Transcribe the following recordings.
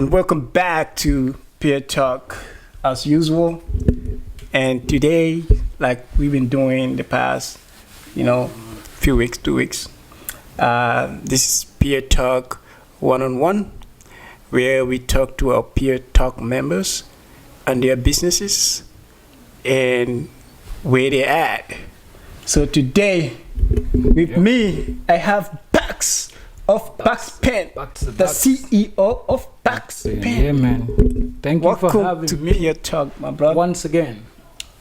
and welcome back to PeerTalk as usual. And today, like we've been doing the past, few weeks, 2 weeks, this is PeerTalk one-on-one, where we talk to our PeerTalk members and their businesses and where they're at. So today, with me, I have Bax of Backspin, the CEO of Backspin. Yeah, man. Thank you for having me. Welcome to PeerTalk, my brother. Once again.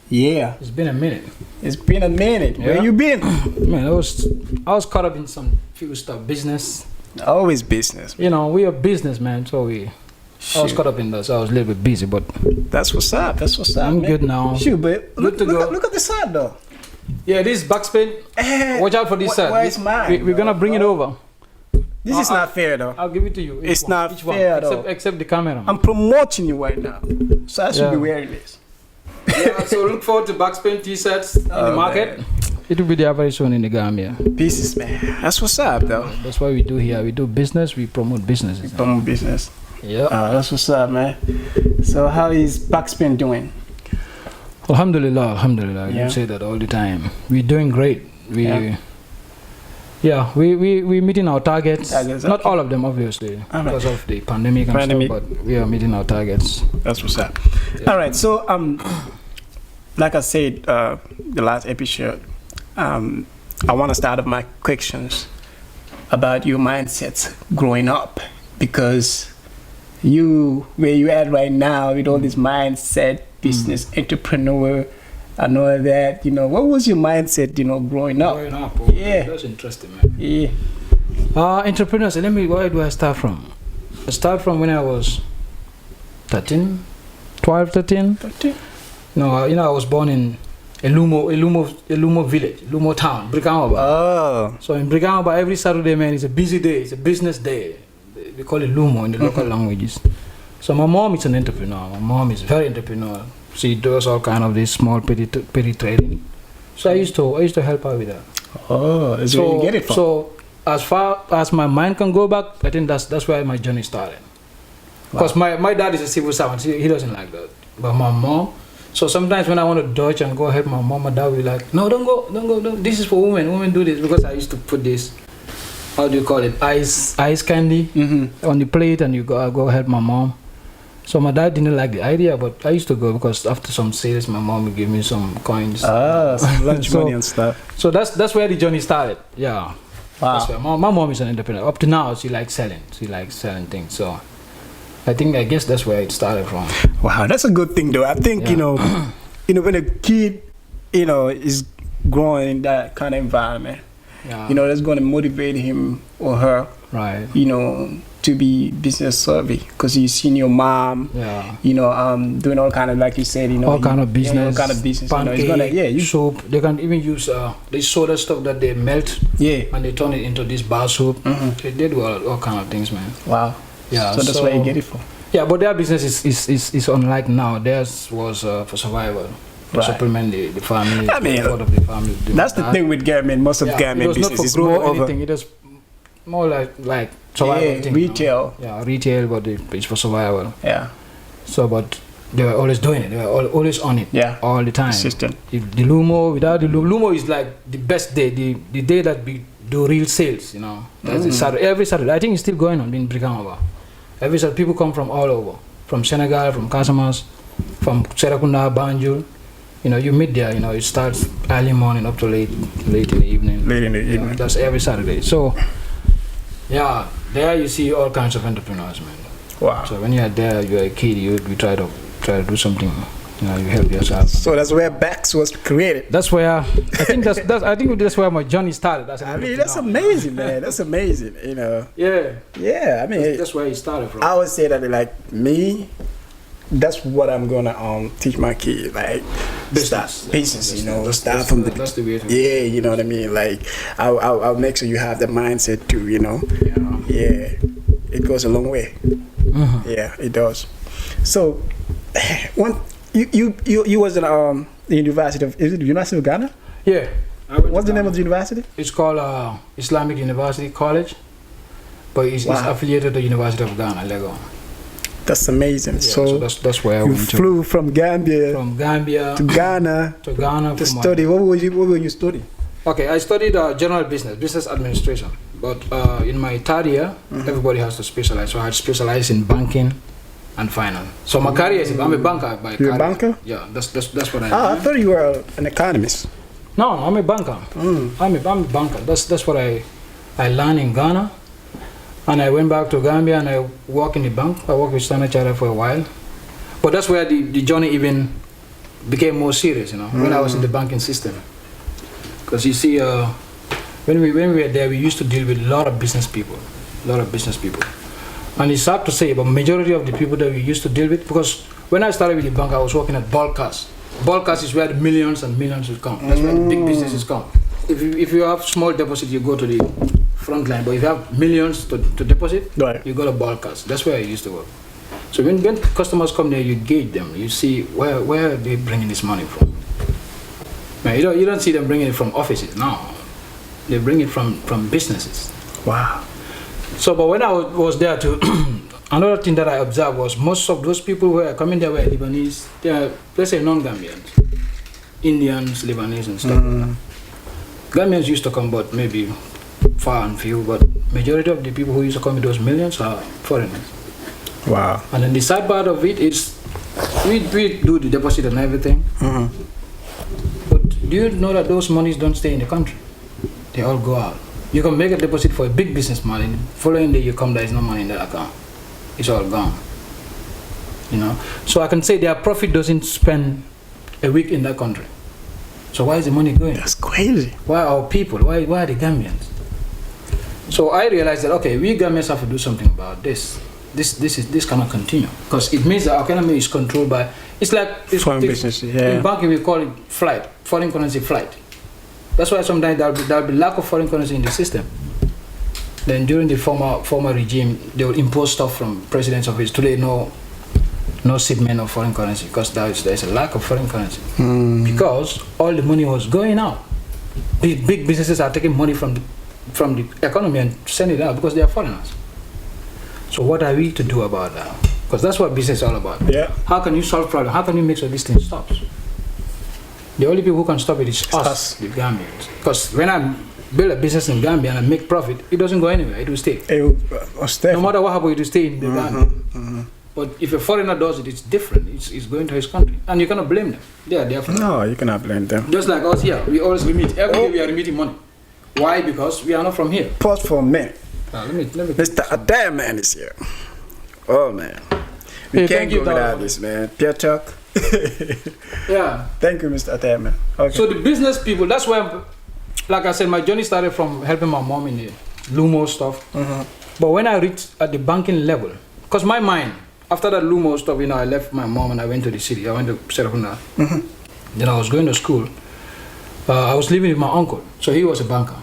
Yeah. It's been a minute. It's been a minute. Yeah. Where you been? Man, I was caught up in some few stuff, business. Always business. We are business, man, so I was caught up in that, so I was a little bit busy, but that's what's up. That's what's up. I'm man. good now. Shoot, but Good to go. look at the side though. Yeah, this is Backspin. Watch out for this side. Where is mine? We're gonna bring it over. This is not fair though. I'll give it to you. It's not fair though. Except the camera. I'm promoting you right now, so I should be wearing this. Yeah, so look forward to Backspin T-shirts in the market. Man. It will be there very soon in the Gambia. Pieces, man. That's what's up, though. That's what we do here. We do business. We promote business. We promote business. Yeah. That's what's up, man. So how is Backspin doing? Alhamdulillah, alhamdulillah. You say that all the time. We're doing great. We meeting our targets. Not all of them, obviously, because of the pandemic and stuff, but we are meeting our targets. That's what's up. Yeah. All right, so like I said, the last episode, I want to start off my questions about your mindsets growing up, because where you at right now with all this mindset, business, entrepreneur, and all that, what was your mindset, growing up? Growing up, yeah, that's interesting, man. Yeah. Entrepreneurs. Where do I start from? I start from when I was 13. No, I was born in Elumo village, Elumo town, Brikama. Oh. So in Brikama, every Saturday, man, it's a busy day. It's a business day. We call it Lumo in the local languages. So my mom is an entrepreneur. My mom is very entrepreneurial. She does all kind of this small petty trading. So I used to help her with that. Oh, that's where you get it from. So as far as my mind can go back, I think that's where my journey started. Because my dad is a civil servant. He doesn't like that. But my mom. So sometimes when I want to dodge and go help my mom, my dad will be like, no, don't go. This is for women. Women do this. Because I used to put this, how do you call it, ice candy on the plate, and you go help my mom. So my dad didn't like the idea, but I used to go because after some sales, my mom would give me some coins. Some lunch money and stuff. So that's where the journey started. Yeah. Wow. That's where my mom is an entrepreneur. Up to now, she likes selling. She likes selling things. So I guess that's where it started from. Wow, that's a good thing though. I think, when a kid, is growing in that kind of environment, that's going to motivate him or her, right? To be business savvy, because you've seen your mom, doing all kind of, like you said, all kind of business, all kind of business. Pancake, soup. They can even use the soda stuff that they melt, and they turn it into this bar soup. They do all kind of things, man. Wow. Yeah. So that's where you get it from. Yeah, but their business is unlike now. Theirs was for survival. To supplement the family. I mean, of the family. That's the thing with Gaming. Most of Gaming business is more over. It was more like survival thing. Retail. Retail, but it's for survival. Yeah. So, but they were always doing it. They were always on it. Yeah. All the time. System. If the Lumo, without the Lumo is like the best day. The day that we do real sales. That's the Saturday. Every Saturday. I think it's still going on in Brikama. Every Saturday, people come from all over, from Senegal, from Casamas, from Serakunda, Banjul. You meet there. It starts early morning up to late in the evening. Late in the evening. That's every Saturday. So, there you see all kinds of entrepreneurs, man. Wow. So when you're there, you're a kid. You try to do something. You help yourself. So that's where Bax was created. That's where I think that's where my journey started. That's amazing, man. That's amazing. Yeah. Yeah. I mean, that's where it started from. I would say that like me. That's what I'm gonna teach my kid, like business. Start from the that's the way to you know what I mean. Like I'll make sure you have the mindset too. Yeah, it goes a long way. Yeah, it does. So, you was in the University of Ghana? Yeah. What's the name of the university? It's called Islamic University College, but it's affiliated to the University of Ghana, Legon. That's amazing. Yeah, so that's where I you went flew from Gambia to Ghana to study. What were you studying? Okay, I studied general business administration. But in my third year, everybody has to specialize. So I had specialized in banking and finance. So my career is I'm a banker by career. You're a banker? Yeah, that's what I am. I thought you were an economist. No, I'm a banker. I'm a banker. That's what I learned in Ghana. And I went back to Gambia and I worked in the bank. I worked with Standard Chartered for a while. But that's where the journey even became more serious, when I was in the banking system. Because you see, when we were there, we used to deal with a lot of business people. And it's sad to say, but majority of the people that we used to deal with, because when I started with the bank, I was working at bulk cash. Bulk cash is where the millions and millions will come. That's where the big businesses come. If you have small deposit, you go to the front line. But if you have millions to deposit, right, you go to bulk cash. That's where I used to work. So when customers come there, you gauge them. You see where are they bringing this money from. Now, you don't see them bringing it from offices. No, they bring it from businesses. Wow. So, but when I was there too, another thing that I observed was most of those people who were coming there were Lebanese. They are, let's say, non-Gambians, Indians, Lebanese, and stuff like that. Gambians used to come, but maybe far and few. But majority of the people who used to come with those millions are foreigners. Wow. And then the sad part of it is, we do the deposit and everything. But do you know that those monies don't stay in the country? They all go out. You can make a deposit for a big businessman, and the following day you come, there is no money in that account. It's all gone. So I can say their profit doesn't spend a week in that country. So why is the money going? That's crazy. Why are our people? Why are the Gambians? So I realized that we Gambians have to do something about this. This cannot continue, because it means that our economy is controlled by. It's like foreign business. Yeah. In banking we call it foreign currency flight. That's why sometimes there'll be lack of foreign currency in the system. Then during the former regime, they would impose stuff from president's office. Today, no shipment of foreign currency, because there's a lack of foreign currency. Because all the money was going out. Big businesses are taking money from the economy and sending it out because they are foreigners. So what are we to do about that? Because that's what business is all about. Yeah. How can you solve problems? How can you make sure this thing stops? The only people who can stop it is us, the Gambians. Because when I build a business in Gambia and I make profit, it doesn't go anywhere. It will stay. No matter what happens, it will stay in the Gambia. But if a foreigner does it, it's different. It's going to his country. And you cannot blame them. They are there for that. No, you cannot blame them. Just like us here. We always remit. Every day we are remitting money. Why? Because we are not from here. Pause for a minute. Let me Mr. Adair man is here. Oh man. We can't go without this, man. PeerTalk. Yeah. Thank you, Mr. Adair man. Okay. So the business people, that's why, like I said, my journey started from helping my mom in the Lumo stuff. But when I reached at the banking level, because my mind, after that Lumo stuff, I left my mom and I went to the city. I went to Serafuna. Then I was going to school. I was living with my uncle. So he was a banker.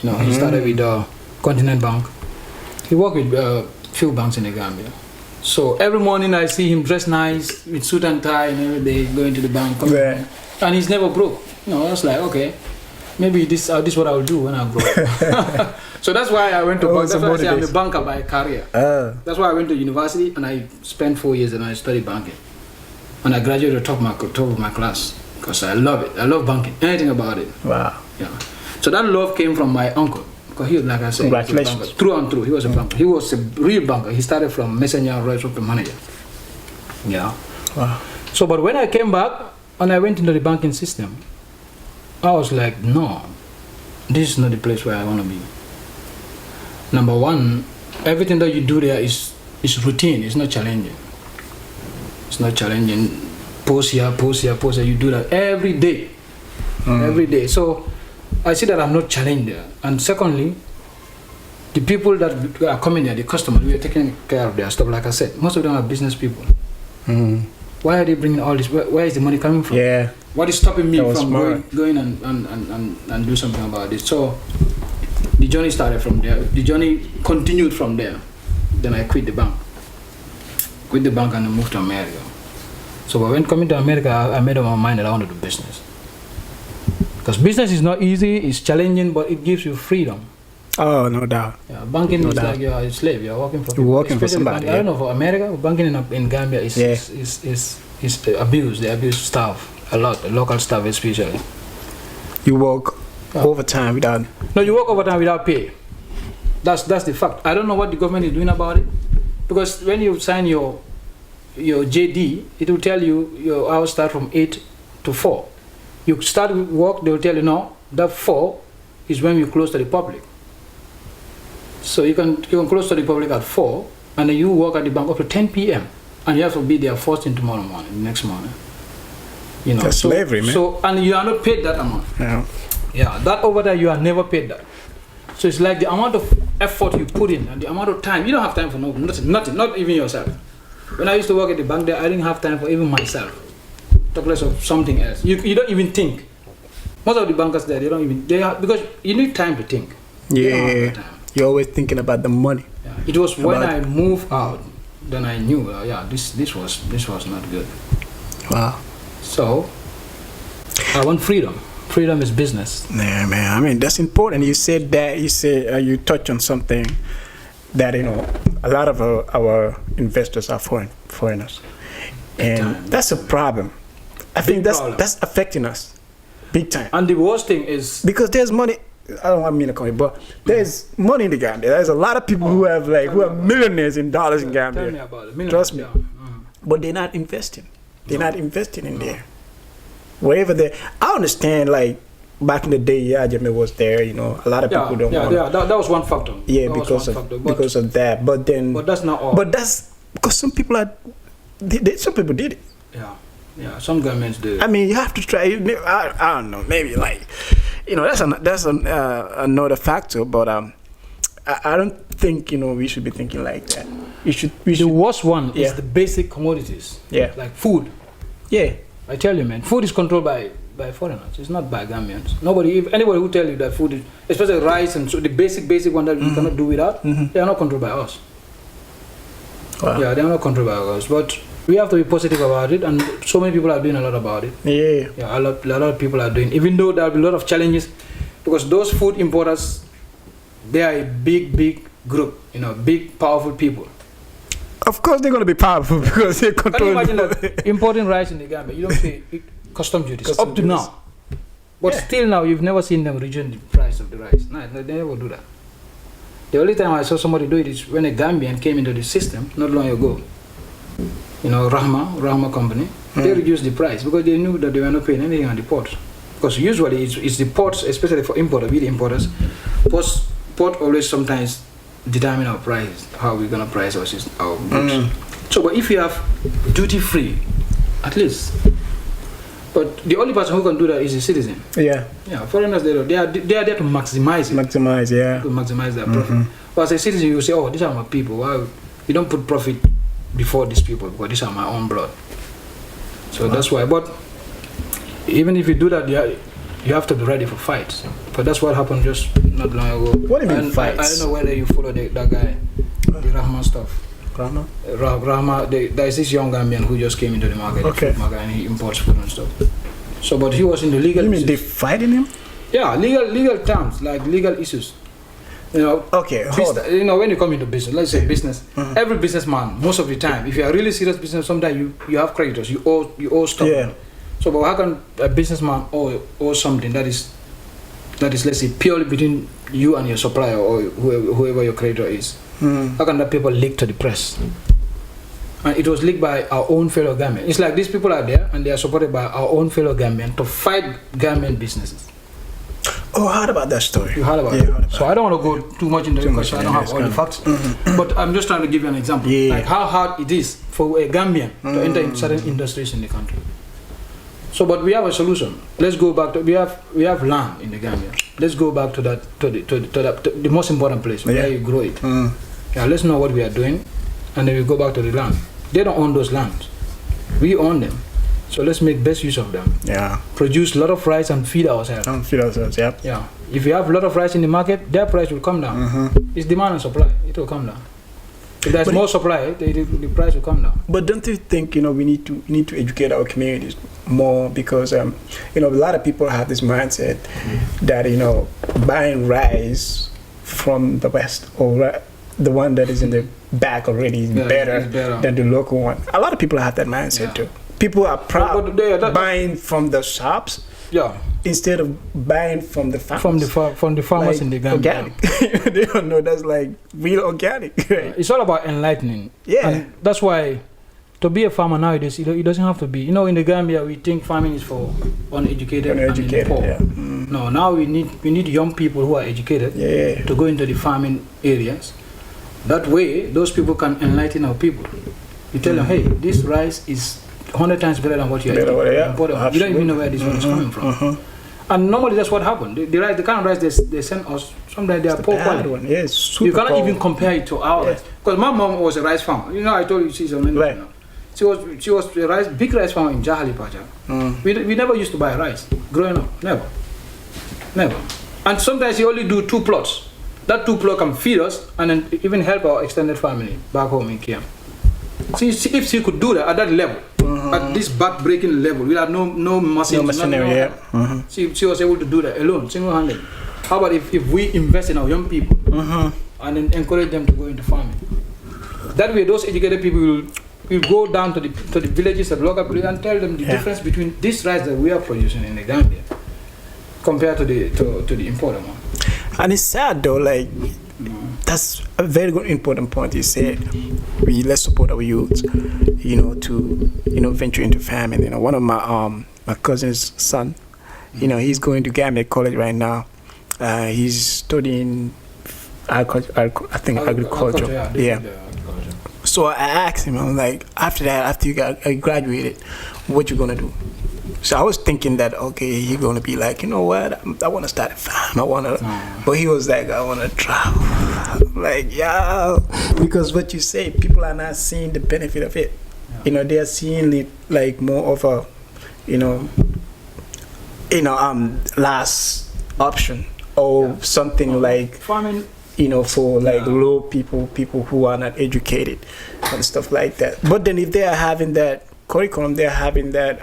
He started with Continent Bank. He worked with few banks in the Gambia. So every morning I see him dressed nice with suit and tie and every day going to the bank. And he's never broke. I was like, okay, maybe this is what I will do when I grow up. So that's why I went to bank. That's why I say I'm a banker by career. That's why I went to university and I spent 4 years and I studied banking. And I graduated top of my class because I love it. I love banking, anything about it. Wow. Yeah. So that love came from my uncle. Because he was, like I said, congratulations. Through and through, he was a banker. He was a real banker. He started from messenger right up to manager. Yeah. Wow. So, but when I came back and I went into the banking system, I was like, no, this is not the place where I want to be. Number one, everything that you do there is routine. It's not challenging. It's not challenging. Post here. You do that every day. Every day. So I see that I'm not challenged there. And secondly, the people that are coming there, the customers, we are taking care of their stuff. Like I said, most of them are business people. Why are they bringing all this? Where is the money coming from? Yeah. What is stopping me from going and do something about this? So the journey started from there. The journey continued from there. Then I quit the bank. And I moved to America. So when coming to America, I made up my mind that I want to do business. Because business is not easy, it's challenging, but it gives you freedom. Oh, no doubt. Yeah, banking No is doubt. like you're a slave. You're working for You're working for Especially somebody, I don't know, for America, banking in Gambia is Yeah. is abused. They abuse staff a lot, the local staff especially. You work Yeah. overtime without. No, you work overtime without pay. That's the fact. I don't know what the government is doing about it, because when you sign your JD, it will tell you your hours start from 8 to 4. You start work, they will tell you no, that 4 is when you close to the public. So you can close to the public at 4, and then you work at the bank up to 10 p.m. and you have to be there first thing tomorrow morning, the next morning. You know, That's slavery, man. So and you are not paid that amount. Yeah. Yeah, that over there you are never paid that. So it's like the amount of effort you put in and the amount of time. You don't have time for nothing, not even yourself. When I used to work at the bank there, I didn't have time for even myself. Talk less of something else. You don't even think. Most of the bankers there, because you need time to think. They don't have Yeah. the time. You're always thinking about the money. Yeah. It was when About- I moved out, then I knew, this was not good. Wow. So I want freedom. Freedom is business. Yeah, man. I mean, that's important. You said that. You touched on something that a lot of our investors are foreigners, and time. that's a problem. I think problem. that's affecting us big time And the worst thing is, because there's money. I don't want to mean a comment, but there's money in the Gambia. There's a lot of people who are millionaires in dollars in tell me Gambia, about it. Trust me. Yeah. Mhm. but they're not investing. They're not investing in there. Wherever they, I understand. Like back in the day, Jimmy was there. A lot of people don't want. That was one factor. Yeah, That was because one of factor. because of that. But then, But that's not all. but that's because some people are. Some people did it. yeah, some governments do. I mean, you have to try. I don't know. Maybe like, that's another factor. But I don't think we should be thinking like that. We should. The worst one Yeah. is the basic commodities. Yeah. Like food. Yeah. I tell you, man, food is controlled by foreigners. It's not by Gambians. If anybody who tell you that food is, especially rice and so the basic one that you cannot do without, they are not controlled by us. Wow. Yeah, they are not controlled by us. But we have to be positive about it, and so many people are doing a lot about it. Yeah. Yeah, a lot of people are doing. Even though there will be a lot of challenges, because those food importers, they are a big group. Big powerful people. Of course, they're gonna be powerful because they Can you control. imagine that importing rice in the Gambia, you don't pay custom duties Custom up to duties. now. But Yeah. still now, you've never seen them reduce the price of the rice. No, they never do that. The only time I saw somebody do it is when a Gambian came into the system not long ago. Rahma company, they reduced the price because they knew that they were not paying anything on the ports. Because usually it's the ports, especially for importers, we the importers, port always sometimes determine our price, how we're gonna price our goods. So, but if you have duty free, at least. But the only person who can do that is a citizen. Yeah. Yeah, foreigners they are there to maximize it, Maximize. Yeah. to maximize their profit. But as a citizen, you say, "Oh, these are my people. Why you don't put profit before these people? Because these are my own blood." So that's why. But even if you do that, you have to be ready for fights. But that's what happened just not long ago. What do you mean And fights? I don't know whether you follow that guy, the Rahman stuff. Rahma? Rahma, there is this young Gambian who just came into the market, Okay. the food market, and he imports food and stuff. So, but he was in the legal. You mean they issues. fighting him? Yeah, legal terms, like legal issues. Okay, hold on. When you come into business, let's say business, every businessman, most of the time, if you are really serious business, sometimes you have creditors, you owe stuff. Yeah. So, but how can a businessman owe something that is, let's say, purely between you and your supplier or whoever your creditor is? How can that paper leak to the press? And it was leaked by our own fellow Gambian. It's like these people are there and they are supported by our own fellow Gambian to fight Gambian businesses. Oh, I heard about that story. You heard about Yeah, it? I heard about So I don't want to go too much into it because I don't have all the facts. But I'm just trying to give you an example. Yeah. Like how hard it is for a Gambian to enter in certain industries in the country. So, but we have a solution. Let's go back to we have land in the Gambia. Let's go back to that to the most important place where you grow it. Yeah, let's know what we are doing, and then we go back to the land. They don't own those lands. We own them. So let's make best use of them. Yeah. Produce a lot of rice and feed ourselves. Feed ourselves, yeah. Yeah. If you have a lot of rice in the market, their price will come down. It's demand and supply. It will come down. If there's more supply, the price will come down. But don't you think we need to educate our communities more because a lot of people have this mindset that buying rice from the West, or the one that is in the back already is better than the local one. A lot of people have that mindset too. People are proud buying from the shops instead of buying from the farmers. From the farmers in the Gambia. Organic. They don't know that's like real organic. Right? It's all about enlightening. Yeah. And that's why to be a farmer nowadays, it doesn't have to be. You know, in the Gambia, we think farming is for uneducated and the poor. Yeah. No, now we need young people who are educated to go into the farming areas. That way, those people can enlighten our people. You tell them, hey, this rice is 100 times better than what you are eating. You don't even know where this one is coming from. And normally that's what happened. The kind of rice they send us, sometimes they are poor quality. One. Yeah, you cannot even compare it to our rice. Because my mom was a rice farmer. You know, I told you she's a man. She was a big rice farmer in Jahali Pacha. We never used to buy rice growing up. Never. And sometimes she only do 2 plots. That 2 plots can feed us and then even help our extended family back home in Kiam. See, if she could do that at that level, at this back-breaking level, without no machinery, she was able to do that alone, single-handed. How about if we invest in our young people and then encourage them to go into farming? That way, those educated people will go down to the villages and local people and tell them the difference between this rice that we are producing in the Gambia compared to the imported one. And it's sad though, like that's a very good important point you said. Let's support our youth, to venture into farming. One of my cousin's son, he's going to Gambia College right now. He's studying agriculture. Yeah. So I asked him, I'm like, after you graduated, what you gonna do? So I was thinking that, okay, he's gonna be like, you know what, I wanna start a farm, but he was like, I wanna travel. I'm like, yeah, because what you say, people are not seeing the benefit of it. They are seeing it like more of a, last option or something like farming. For like low people who are not educated and stuff like that. But then if they are having that curriculum, they're having that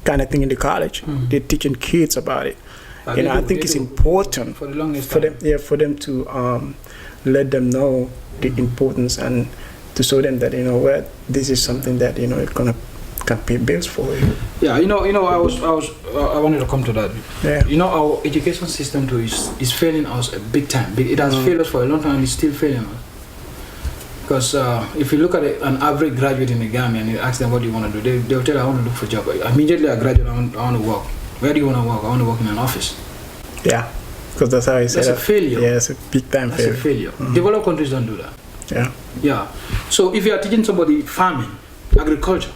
kind of thing in the college, they're teaching kids about it. I think it's important for the longest for them to let them know the importance and to show them that this is something that it can pay bills for you. Yeah, I wanted to come to that. Yeah. Our education system too is failing us a big time. It has failed us for a long time and it's still failing us. Because if you look at an average graduate in the Gambia and you ask them what do you want to do, they'll tell you, I want to look for a job. Immediately I graduate, I want to work. Where do you want to work? I want to work in an office. Yeah, because that's how I said That's a failure. Yeah, it's a big time failure. That's a failure. Developed countries don't do that. Yeah. So if you are teaching somebody farming, agriculture,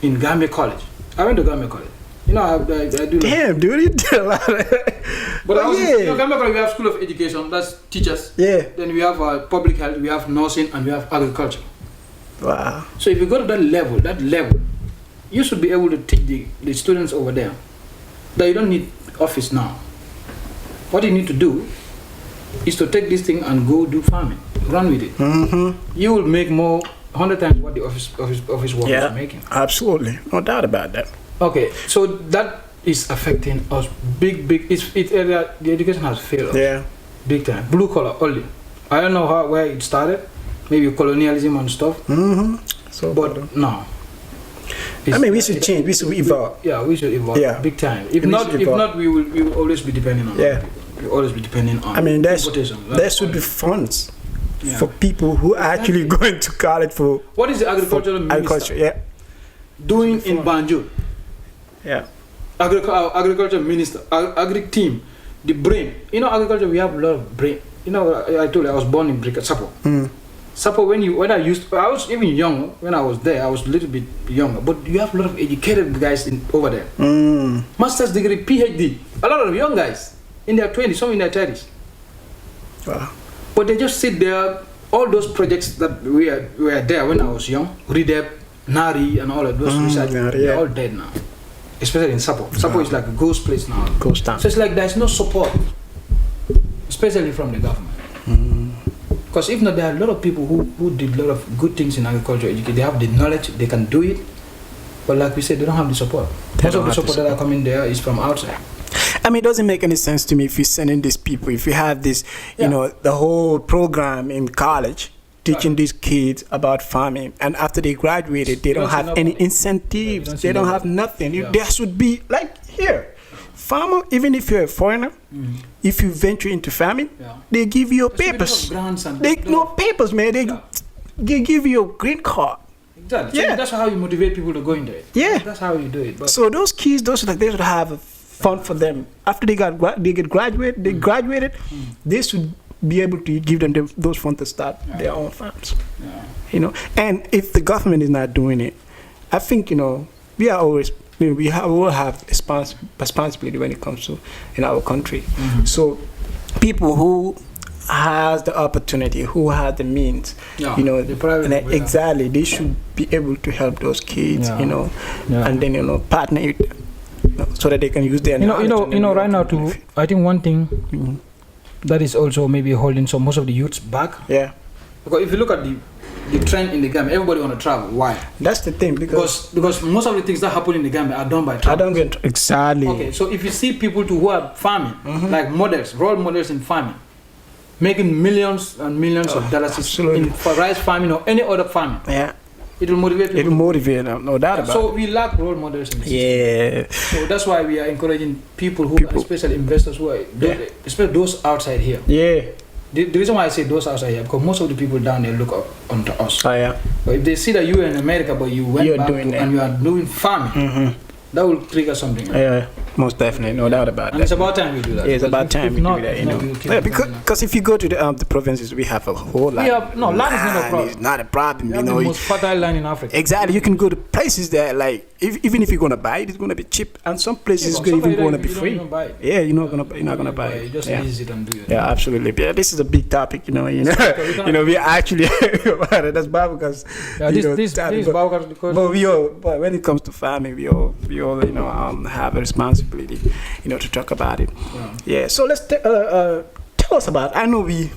in Gambia College. I went to Gambia College. I do. Damn, dude, you did a lot. But Gambia College, we have School of Education, that's teachers. Yeah. Then we have public health, we have nursing, and we have agriculture. Wow. So if you go to that level, you should be able to teach the students over there that you don't need office now. What you need to do is to take this thing and go do farming, run with it. You will make more. 100 times what the office work is making. Absolutely, no doubt about that. Okay, so that is affecting us big. The education has failed us, big time. Blue collar only. I don't know where it started. Maybe colonialism and stuff. But no. We should change. We should evolve. We should evolve. Yeah. Big time. If not, we will always be depending on. We will always be depending on. There should be funds. For people who are actually going to college for... What is the agricultural minister doing in Banjul? Yeah. Agriculture minister, agri team, the brain. Agriculture, we have a lot of brain. I told you I was born in Sapo. Sapo, I was even young when I was there. I was a little bit younger. But you have a lot of educated guys over there. Master's degree, PhD. A lot of young guys in their 20s, some in their 30s. Wow. But they just sit there, all those projects that were there when I was young, REDEP, NARI and all of those research, they're all dead now. Especially in Sapo. Sapo is like a ghost place now. Ghost town. So it's like there's no support, especially from the government. Because if not, there are a lot of people who did a lot of good things in agriculture, they have the knowledge, they can do it. But like we said, they don't have the support. Most of the support that are coming there is from outside. I mean, it doesn't make any sense to me if you're sending these people, if you have this, you know, the whole program in college teaching these kids about farming, and after they graduated, they don't have any incentives. They don't have nothing. There should be, like here, farmer, even if you're a foreigner, if you venture into farming, they give you your papers. They no papers, man. They give you a green card. Exactly. So that's how you motivate people to go into it. Yeah. That's how you do it. But so those kids, they should have fun for them. After they graduated, they should be able to give them those funds to start their own farms. You know, and if the government is not doing it, I think, you know, we are always, you know, we will have responsibility when it comes to in our country. So people who has the opportunity, who has the means, you know, exactly, they should be able to help those kids, you know, and then, you know, partner with them, you know, so that they can use their knowledge. You know, right now too, I think one thing that is also maybe holding most of the youths back. Yeah. Because if you look at the trend in the Gambia, everybody want to travel. Why? That's the thing, because most of the things that happen in the Gambia are done by travel. Exactly. Okay, so if you see people who are farming, like models, role models in farming, making millions and millions of dollars for rice farming or any other farming. It will motivate people. It will motivate them, no doubt about it. So we lack role models in the system. So that's why we are encouraging people especially investors who are, especially those outside here. The reason why I say those outside here, because most of the people down there look up onto us. But if they see that you are in America, but you went back and you are doing farming, that will trigger something. Most definitely, no doubt about and that. It's about time we do that. It's about time we do that, you know. Because if you go to the provinces, we have a whole lot. Land is not a problem. It's not a problem, you know. The most fertile land in Africa. Exactly. You can go to places that, like, even if you're gonna buy it, it's gonna be cheap, and some places it's even gonna be free. You're not gonna buy it. You just lease it and do it. Yeah, absolutely. Yeah, this is a big topic, you know. You know, we are actually that's bad because this is bad because. But when it comes to farming, we all you know have a responsibility, you know, to talk about it. So let's tell us about. I know we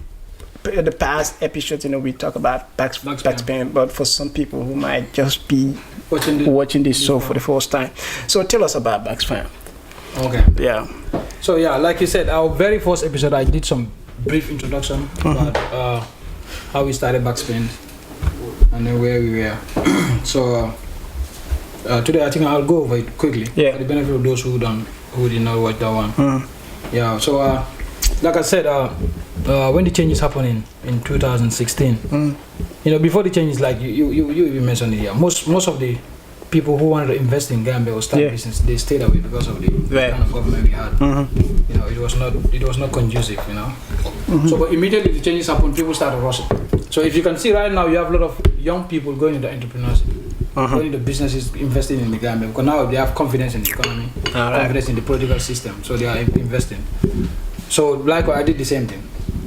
in the past episodes, you know, we talk about Backspin, but for some people who might just be watching this show for the first time, so tell us about Backspin. Okay. So like you said, our very first episode, I did some brief introduction about how we started Backspin and then where we were. So today I think I'll go over it quickly for the benefit of those who did not watch that one. So like I said, when the changes happened in 2016, you know, before the changes, like you mentioned it here, most of the people who wanted to invest in Gambia or start business, they stayed away because of the kind of government we had. You know, it was not conducive, you know. So but immediately the changes happened, people started rushing. So if you can see right now, you have a lot of young people going into entrepreneurship, going into businesses, investing in the Gambia, because now they have confidence in the economy, confidence in the political system, so they are investing. So likewise, I did the same thing.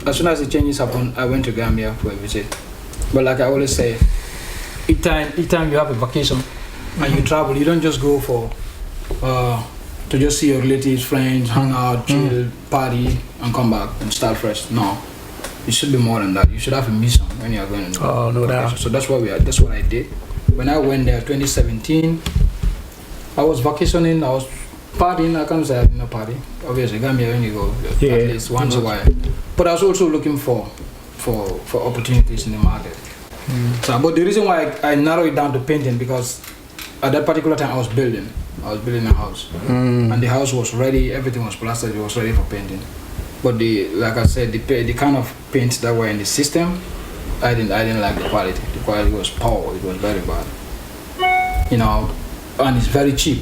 As soon as the changes happened, I went to Gambia for a visit. But like I always say, each time you have a vacation and you travel, you don't just go for to just see your relatives, friends, hang out, chill, party, and come back and start fresh. No, it should be more than that. You should have a mission when you are going. No doubt. So that's what that's what I did. When I went there, 2017, I was vacationing. I was partying. I can't say I didn't party. Obviously, Gambia when you go at least once a while. But I was also looking for opportunities in the market. So, but the reason why I narrowed it down to painting, because at that particular time I was building a house, and the house was ready. Everything was plastered. It was ready for painting. But like I said, the kind of paints that were in the system, I didn't like the quality. The quality was poor. It was very bad. You know, and it's very cheap.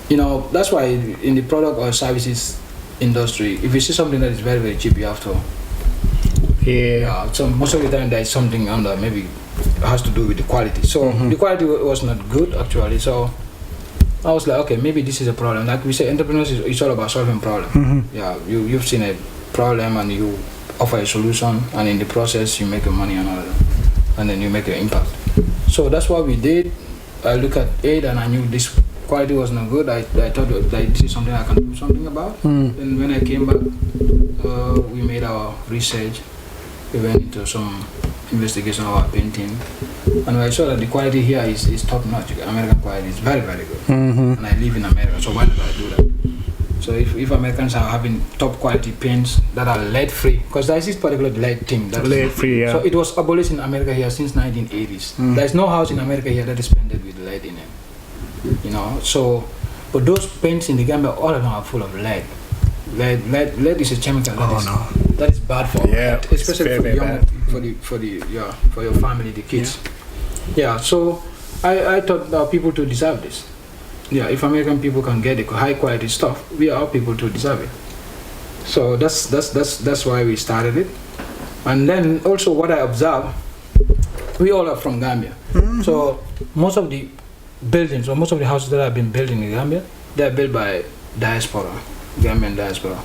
You know, that's why in the product or services industry, if you see something that is very, very cheap, you have to. So most of the time there is something under, maybe it has to do with the quality. So the quality was not good actually. So I was like, okay, maybe this is a problem. Like we say, entrepreneurship is all about solving problem. You've seen a problem and you offer a solution, and in the process you make your money and then you make your impact. So that's what we did. I looked at it and I knew this quality was not good. I thought that this is something I can do something about. And when I came back, we made our research. We went into some investigation of our painting, and I saw that the quality here is top notch. American quality is very, very good. And I live in America, so why did I do that? So if Americans are having top quality paints that are lead free, because there is this particular lead thing that Lead free, yeah. So it was abolished in America here since 1980s. There's no house in America here that is painted with lead in it. You know, so but those paints in the Gambia, all of them are full of lead. Lead is a chemical that is bad for health, especially for the young, for your family, the kids. Yeah. So I thought people to deserve this. Yeah, if American people can get the high quality stuff, we are people to deserve it. So that's why we started it. And then also what I observed, we all are from Gambia. So most of the buildings or most of the houses that have been built in Gambia, they are built by diaspora, Gambian diaspora.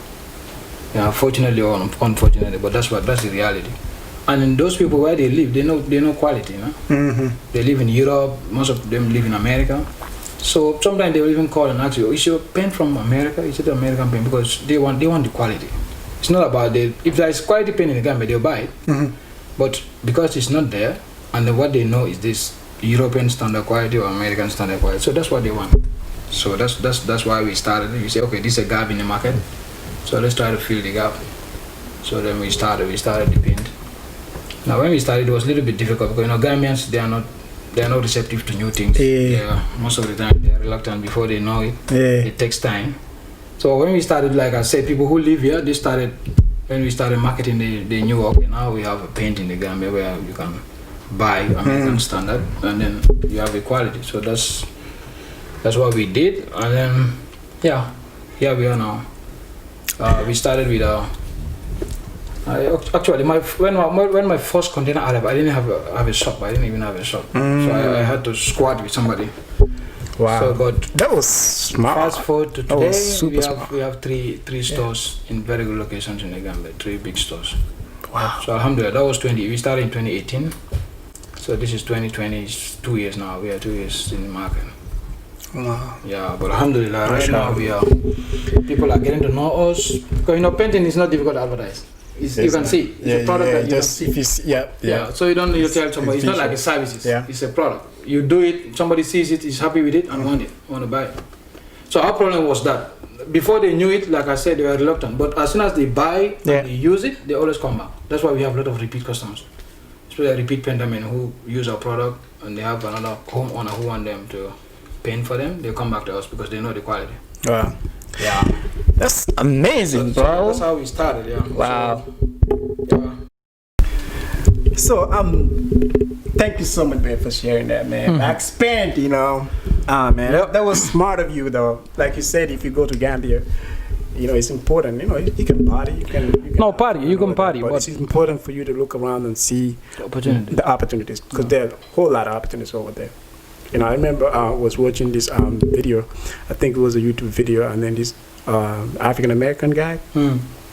Yeah, fortunately or unfortunately, but that's the reality. And in those people where they live, they know quality, you know. They live in Europe, most of them live in America. So sometimes they will even call and ask you, is your paint from America? Is it American paint? Because they want the quality. It's not about if there is quality paint in the Gambia, they'll buy it. But because it's not there, and then what they know is this European standard quality or American standard quality. So that's what they want. So that's why we started it. We say, okay, this is a gap in the market. So let's try to fill the gap. So then we started the paint. Now when we started, it was a little bit difficult because Gambians, they are not receptive to new things. Most of the time they are reluctant before they know it. It takes time. So when we started, like I said, people who live here, when we started marketing, they knew, okay, now we have a paint in the Gambia where you can buy American standard and then you have equality. So that's what we did, and then here we are now. We started with actually, when my first container arrived, I didn't have a shop. I didn't even have a shop, so I had to squat with somebody. Wow. So, but that was smart. Fast forward to today, we have three stores in very good locations in the Gambia, 3 big stores. Wow. So alhamdulillah, that was we started in 2018. So this is 2020, it's 2 years now. We are 2 years in the market. Wow. Yeah, but alhamdulillah, right now people are getting to know us. Because painting is not difficult to advertise. You can see it's a product that you can see. So you don't need to tell somebody. It's not like a services. It's a product. You do it. Somebody sees it, is happy with it, and want to buy it. So our problem was that before they knew it, like I said, they were reluctant. But as soon as they buy and they use it, they always come back. That's why we have a lot of repeat customers. Especially repeat painter men who use our product and they have another homeowner who want them to paint for them. They come back to us because they know the quality. Wow. Yeah. That's amazing, bro. That's how we started, yeah. Wow. So, thank you so much, man, for sharing that, man. Backspin, man, that was smart of you, though. Like you said, if you go to Gambia, it's important. You can party, you can party, but it's important for you to look around and see the opportunities, because there are a whole lot of opportunities over there. I remember I was watching this video. I think it was a YouTube video, and then this African American guy.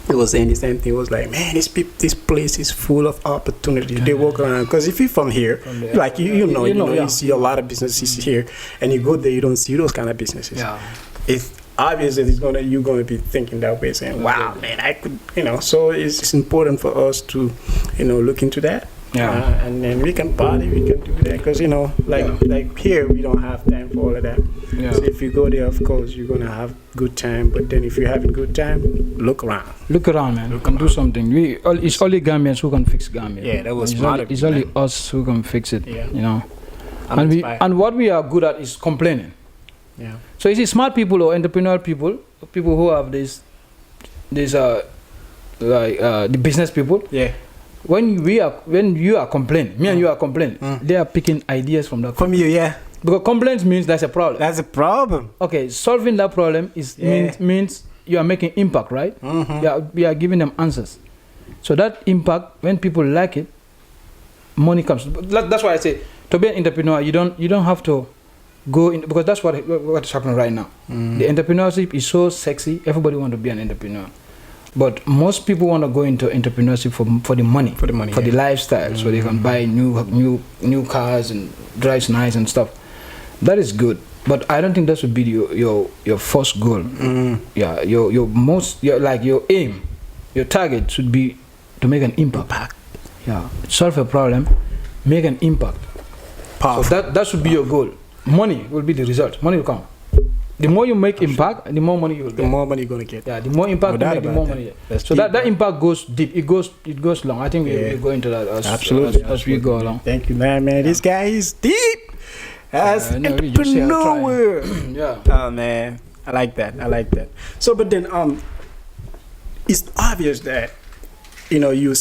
It was saying the same thing. It was like, man, this place is full of opportunity. They walk around, because if you're from here, like you see a lot of businesses here, and you go there, you don't see those kind of businesses. Yeah. It's obviously you're gonna be thinking that way, saying, wow, man, I could, So it's important for us to, look into that. Yeah, and then we can party, we can do that, because like here we don't have time for all of that. Yeah. So if you go there, of course you're gonna have good time. But then if you're having good time, look around. Look around, man. We can do something. It's only Gambians who can fix Gambia. Yeah, that was smart. It's only us who can fix it. Yeah. And what we are good at is complaining. Yeah. So you see, smart people or entrepreneurial people who have the business people. Yeah. When you are complaining, me and you are complaining, they are picking ideas from that. From you, yeah. Because complaints means that's a problem. That's a problem. Okay, solving that problem means you are making impact, right? We are giving them answers. So that impact, when people like it, money comes. That's why I say, to be an entrepreneur, you don't have to go in, because that's what is happening right now. The entrepreneurship is so sexy. Everybody wants to be an entrepreneur. But most people want to go into entrepreneurship for the money, for the lifestyle, so they can buy new cars and drive nice and stuff. That is good, but I don't think that should be your first goal. Yeah, your aim, your target should be to make an impact. Yeah, solve a problem, make an impact. Powerful. So that should be your goal. Money will be the result. Money will come. the more you make impact, the more money you will get. The more money you're gonna get. Yeah, the more impact you make, the more money. That's so deep, that impact goes deep. It goes long. I think we'll go into that as we go along. Thank you, man. This guy is deep. As really entrepreneur. Yeah. Oh man, I like that. So, but then it's obvious that you're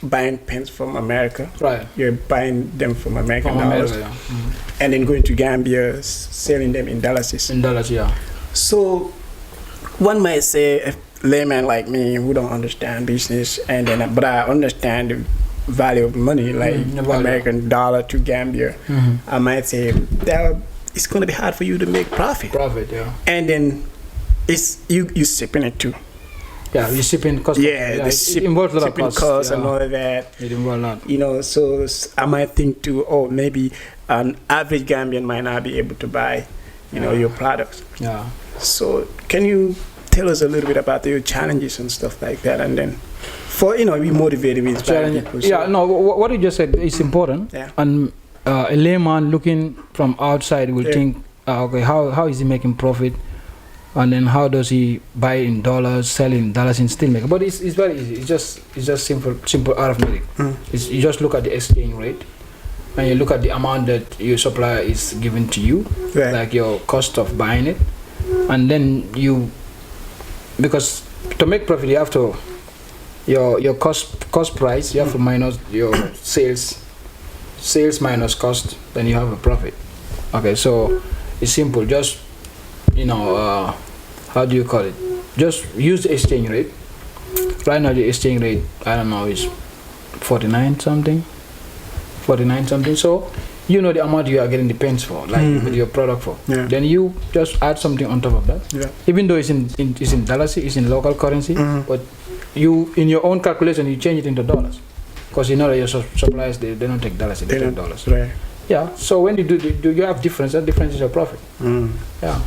buying pens from America. Right. You're buying them from American dollars, and then going to Gambia, selling them in dollars. In dollars, yeah. So, one might say, a layman like me who don't understand business, but I understand the value of money, like American dollar to Gambia. I might say that it's going to be hard for you to make profit. Yeah. And then it's you shipping it too. Yeah, you shipping cost. Yeah, it involves a lot of costs and all of that. It involves a lot. So I might think too. Oh, maybe an average Gambian might not be able to buy, your products. Yeah. So can you tell us a little bit about your challenges and stuff like that, and then for be motivated with people. Yeah, no, what you just said is important. Yeah. And a layman looking from outside will think, okay, how is he making profit, and then how does he buy in dollars, sell in dollars, and still make? But it's very easy. It's just simple arithmetic. You just look at the exchange rate, and you look at the amount that your supplier is giving to you, like your cost of buying it, and then because to make profit you have to your cost price, you have to minus your sales minus cost, then you have a profit. Okay, so it's simple. Just how do you call it? Just use the exchange rate. Right now the exchange rate, I don't know, is 49 something. So the amount you are getting the pens for, like with your product for. Yeah. Then you just add something on top of that. Yeah. Even though it's in dollars, it's in local currency, but you in your own calculation you change it into dollars, because that your suppliers they don't take dollars, they take dollars. Right. Yeah. So when you do you have difference? That difference is your profit. Yeah.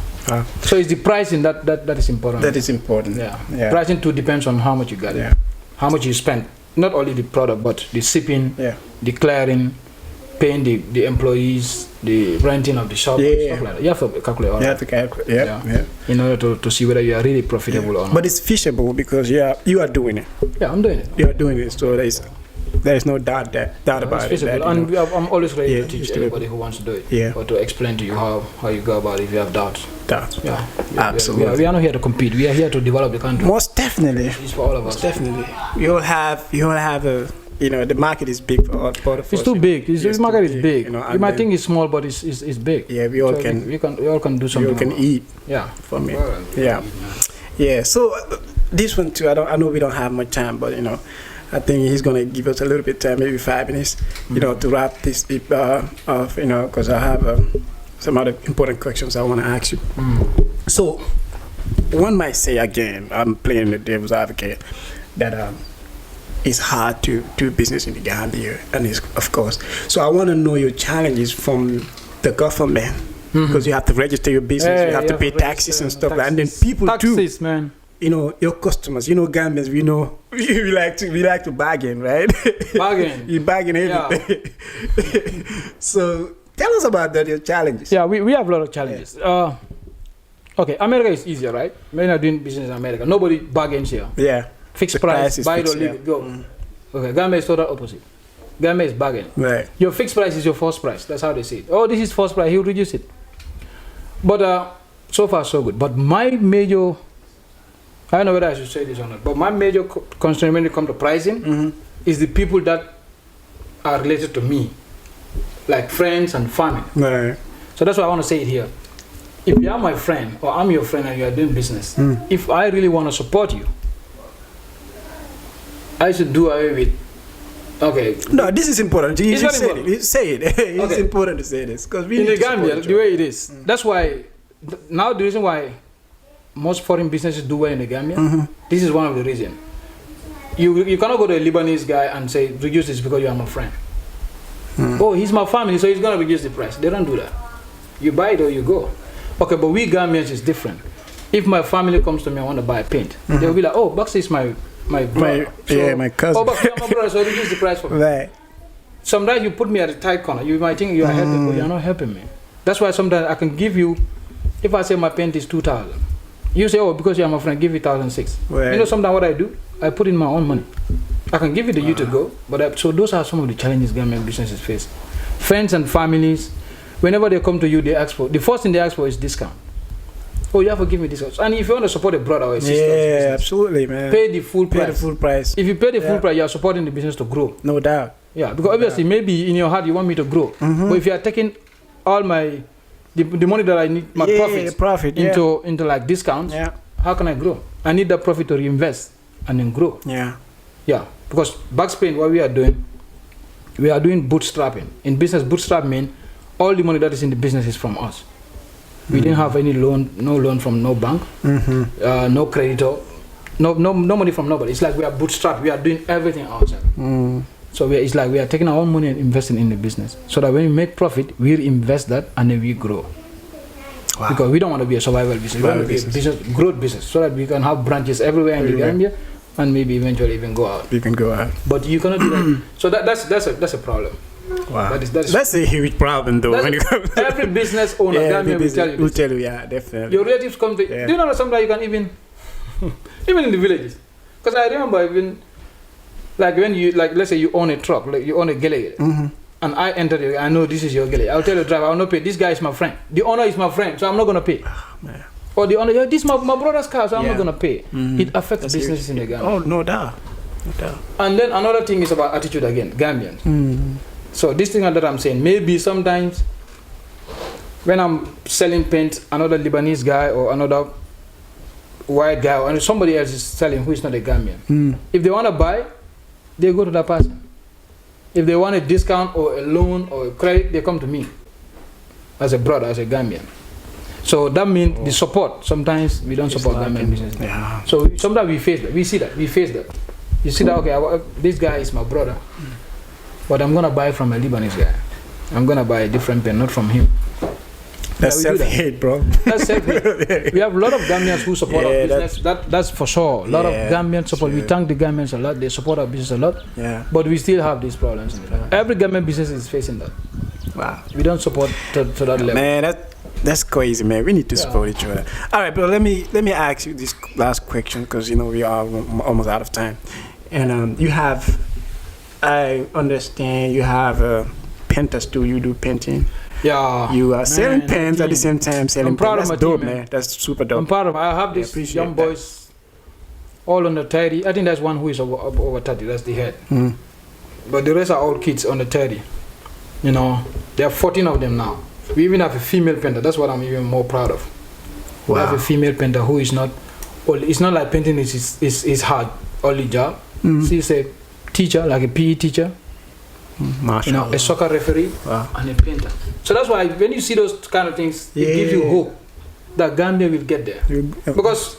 So it's the pricing that is important. That is important. Yeah. Pricing too depends on how much you got. Yeah. How much you spend. Not only the product, but the shipping, the clearing, paying the employees, the renting of the shop, stuff like that. You have to calculate all that. You have to calculate, yeah. In order to see whether you are really profitable or not. But it's feasible because you are doing it. Yeah, I'm doing it. You are doing it, so there is no doubt about it. And I'm always ready to teach anybody who wants to do it. Yeah. Or to explain to you how you go about it if you have doubts. Yeah. Absolutely. We are not here to compete. We are here to develop the country. Most definitely. It's for all of us. Most definitely. You will have a. The market is big for both of us. It's too big. The market is big. You might think it's small, but it's big. Yeah, we all can do something. We all can eat. Yeah. For me. Yeah. So this one too. I know we don't have much time, but I think he's gonna give us a little bit time, maybe 5 minutes, to wrap this off. Because I have some other important questions I want to ask you. So one might say again, I'm playing the devil's advocate, that it's hard to do business in the Gambia, and it's, of course. So I want to know your challenges from the government, because you have to register your business, you have to pay taxes and stuff, and then people taxes, too. Man. Your customers, Gambians, we like to bargain, right? Bargain. You bargain everything. Yeah. So tell us about that, your challenges. Yeah, we have a lot of challenges. Okay, America is easier, right? Men are doing business in America. Nobody bargains here. Yeah. Fixed price, buy it or leave it, go. Okay, Gambia is total opposite. Gambia is bargain. Right. Your fixed price is your first price. That's how they say it. Oh, this is first price. He'll reduce it. But so far so good. But my major, I don't know whether I should say this or not, but my major concern when it comes to pricing is the people that are related to me, like friends and family. Right. So that's why I want to say it here. If you are my friend or I'm your friend and you are doing business, if I really want to support you, I should do away with. Okay. No, this is important. You say it. It's important to say this because in the Gambia, the way it is. That's why now the reason why most foreign businesses do well in the Gambia. This is one of the reasons. You cannot go to a Lebanese guy and say reduce this because you are my friend. Oh, he's my family, so he's gonna reduce the price. They don't do that. You buy it or you go. Okay, but we Gambians is different. If my family comes to me, I want to buy a paint. They'll be like, oh, Bakary is my brother. My cousin. Oh, Bakary, my brother, so reduce the price for me. Right. Sometimes you put me at a tight corner. You might think you are helping, but you are not helping me. That's why sometimes I can give you If I say my paint is 2,000, you say, oh, because you're my friend, give you 1,006. Right. You know, sometimes what I do, I put in my own money. I can give it to you to go, but so those are some of the challenges government businesses face. Friends and families, whenever they come to you, they ask for, the first thing they ask for is discount. Oh, you have to give me discounts. And if you want to support a brother or a sister, yeah, absolutely, man. pay the full price. Pay the full price. If you pay the full price, you are supporting the business to grow. No doubt. Yeah, because obviously, maybe in your heart you want me to grow, but if you are taking all my the money that I need, my profits, into like discounts, how can I grow? I need that profit to reinvest and then grow. Yeah, because Backspin, what we are doing bootstrapping. In business, bootstrap means all the money that is in the business is from us. We didn't have any loan, no loan from no bank, no creditor, no money from nobody. It's like we are bootstrapped. We are doing everything ourselves. So it's like we are taking our own money and investing in the business. So that when we make profit, we reinvest that and then we grow. Wow. Because we don't want to be a survival business. We want to be a business, growth business, so that we can have branches everywhere in the Gambia and maybe eventually even go out. You can go out. But you cannot do that. So that's a problem. Wow. That's a huge problem, though. When every business owner, Gambia will tell you. Yeah, definitely. Your relatives come to. Do you know that sometimes you can even in the villages? Because I remember even like when you let's say you own a truck, like you own a gele, and I enter it, I know this is your gele. I'll tell the driver, I'll not pay. This guy is my friend. The owner is my friend, so I'm not gonna pay. Oh, man. Or the owner, this is my brother's car, so I'm not gonna pay. It affects businesses in the Gambia. Oh, no doubt. And then another thing is about attitude again, Gambians. So this thing that I'm saying, maybe sometimes when I'm selling paint, another Lebanese guy or another white guy or somebody else is selling who is not a Gambian. If they want to buy, they go to that person. If they want a discount or a loan or a credit, they come to me as a brother, as a Gambian. So that means the support. Sometimes we don't support Gambian business. Yeah. So sometimes we face that. We see that. We face that. You see that, okay, this guy is my brother. But I'm going to buy from a Lebanese guy. I'm going to buy a different pen, not from him. That's self-hate, bro. That's self-hate. We have a lot of Gambians who support our business. That's for sure. A lot of Gambians support. Sure. We thank the Gambians a lot. They support our business a lot. Yeah. But we still have these problems. Every Gambian business is facing that. Wow. We don't support to that level. Man, that's crazy, man. We need to support each other. All right, but let me ask you this last question because, we are almost out of time. And I understand you have a painters too. You do painting. Yeah. You are selling pens at the same time selling pens. That's dope, man. That's super dope. I'm proud of it. I have these young boys all under 30. I think that's one who is over 30. That's the head. But the rest are all kids under 30. There are 14 of them now. We even have a female painter. That's what I'm even more proud of. Wow. We have a female painter who is not. It's not like painting is hard, only job. She's a teacher, like a PE teacher, a soccer referee, and a painter. So that's why when you see those kind of things, it gives you hope that Gambia will get there. Because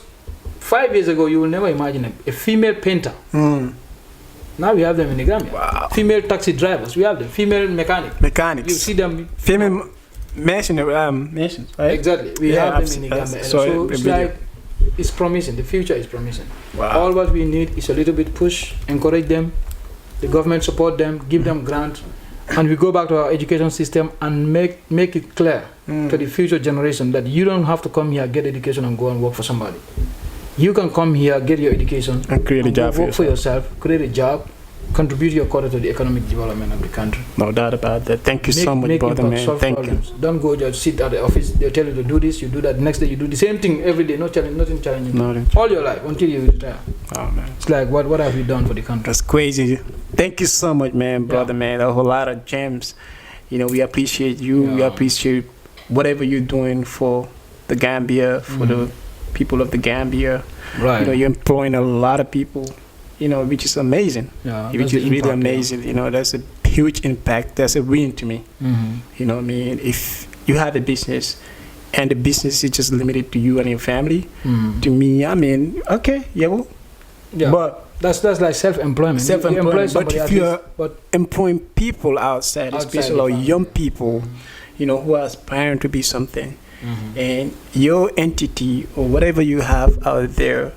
5 years ago, you will never imagine a female painter. Now we have them in the Gambia. Wow. Female taxi drivers, we have them. Female mechanics. You see them. Female masons, right? Exactly. We have them in the Gambia. So it's like, it's promising. The future is promising. Wow. All what we need is a little bit push, encourage them, the government support them, give them grants, and we go back to our education system and make it clear to the future generation that you don't have to come here, get education and go and work for somebody. You can come here, get your education and create a job, work for yourself, create a job, contribute your quota to the economic development of the country. No doubt about that. Thank you so much, brother, man. Thank you. Don't go just sit at the office. They tell you to do this, you do that. Next day you do the same thing every day. No challenge, nothing challenging. All your life until you retire. Oh man, it's like what have you done for the country? That's crazy. Thank you so much, man, brother, man. A whole lot of gems. We appreciate you. We appreciate whatever you're doing for the Gambia, for the people of the Gambia. Right. You're employing a lot of people. Which is amazing. Yeah, which is really amazing. That's a huge impact. That's a win to me. You know what I mean? If you have a business and the business is just limited to you and your family, to me, I mean, okay, yeah. But that's like self-employment. But if you're employing people outside especially or young people, who are aspiring to be something, and your entity or whatever you have out there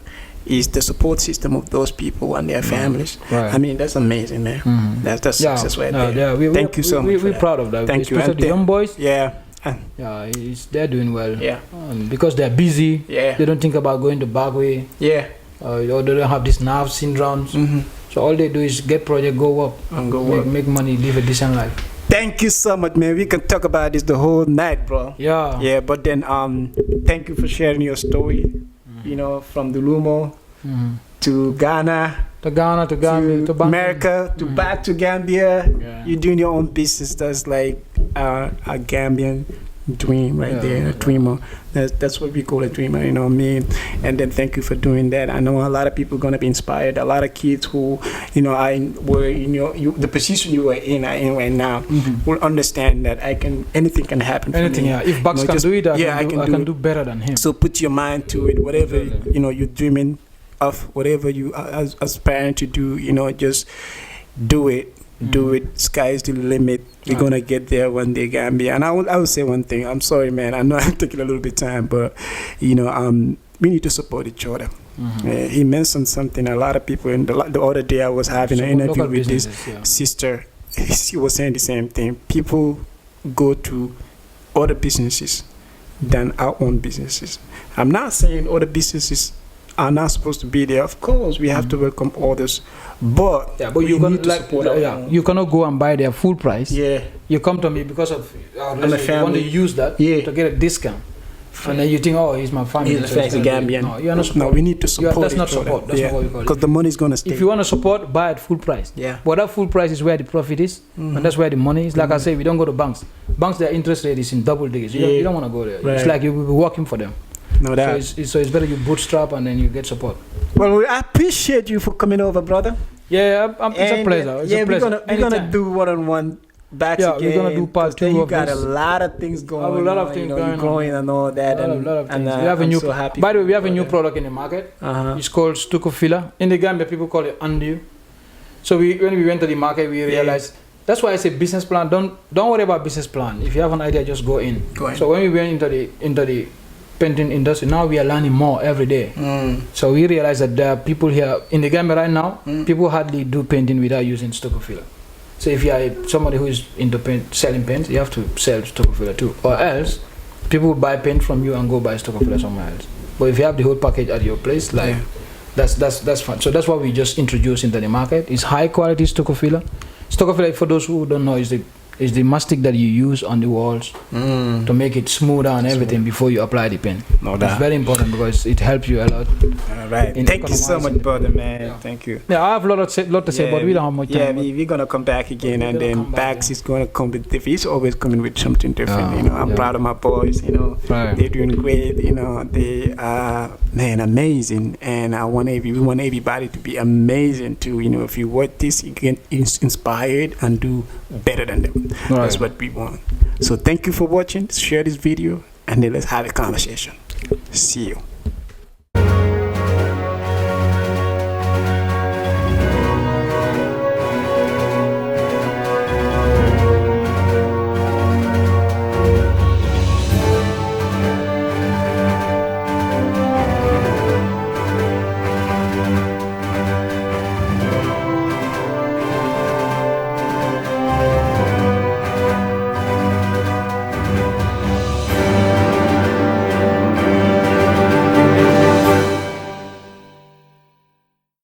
is the support system of those people and their families. Right. I mean, that's amazing, man. That's success right there. Thank you so much. We're proud of that. Thank you. Especially the young boys. Yeah. Yeah, they're doing well. Yeah. Because they're busy. Yeah. They don't think about going to Bakary. Yeah. Or they don't have these nerve syndromes. So all they do is get project, go up, And go work. make money, live a decent life. Thank you so much, man. We can talk about this the whole night, bro. Yeah. Yeah, but then thank you for sharing your story. You know, from the Lumo to Ghana. To Ghana, to Gambia, to America, to back to Gambia. Yeah. You're doing your own business. That's like a Gambian dream right there, a dreamer. That's what we call a dreamer, you know what I mean? And then thank you for doing that. I know a lot of people are going to be inspired. A lot of kids who, you know, were in the position you are in right now will understand that anything can happen for anything, me. yeah. If Bucks can do it, I can do better than him. So put your mind to it. Whatever, you know, you're dreaming of, whatever you are aspiring to do, you know, just do it. Do it. Sky's the limit. We're gonna get there one day, Gambia. And I will say one thing. I'm sorry, man. I know I'm taking a little bit of time, but you know, we need to support each other. He mentioned something. A lot of people in the other day I was having an interview with this sister. She was saying the same thing. People go to other businesses than our own businesses. I'm not saying other businesses are not supposed to be there. Of course, we have to welcome others, but you you cannot go and buy their full price. Yeah, you come to me because of you want to use that to get a discount, and then you think, oh, he's my family. He's a Gambian. No, you are not. No, we need to support. That's not support. That's not what we call it. Because the money is gonna stay. If you want to support, buy at full price. Yeah. But that full price is where the profit is, and that's where the money is. Like I say, we don't go to banks. Banks, their interest rate is in double digits. You don't want to go there. Right. It's like you will be working for them. No doubt. So it's better you bootstrap and then you get support. Well, I appreciate you for coming over, brother. Yeah, it's a pleasure. It's a pleasure. We're gonna do one-on-one back again. We're gonna do part 2 you of got this. a lot of things going on. A lot of things going on. You're growing and all that. A lot of things. I'm so happy. By the way, we have a new product in the market. It's called Stucco Filler. In the Gambia, people call it Undo. So when we went to the market, we realized. That's why I say business plan. Don't worry about business plan. If you have an idea, just go in. So when we went into the painting industry, now we are learning more every day. So we realize that there are people here in the Gambia right now. People hardly do painting without using stucco filler. So if you are somebody who is into selling paint, you have to sell stucco filler too. Or else, people will buy paint from you and go buy stucco filler somewhere else. But if you have the whole package at your place, like that's fun. So that's what we just introduced into the market. It's high quality stucco filler. Stucco filler, for those who don't know, is the mastic that you use on the walls to make it smoother and everything before you apply the paint. It's very important because it helps you a lot. All right. Thank you so much, brother, man. Thank you. Yeah, I have a lot to say, but we don't have much time. Yeah, we're going to come back again, and then Bax is going to come with different. He's always coming with something different. You know, I'm proud of my boys. You know, they're doing great. You know, they are, man, amazing. And we want everybody to be amazing too. You know, if you watch this, you get inspired and do better than them. That's what we want. So thank you for watching. Share this video and then let's have a conversation. See you.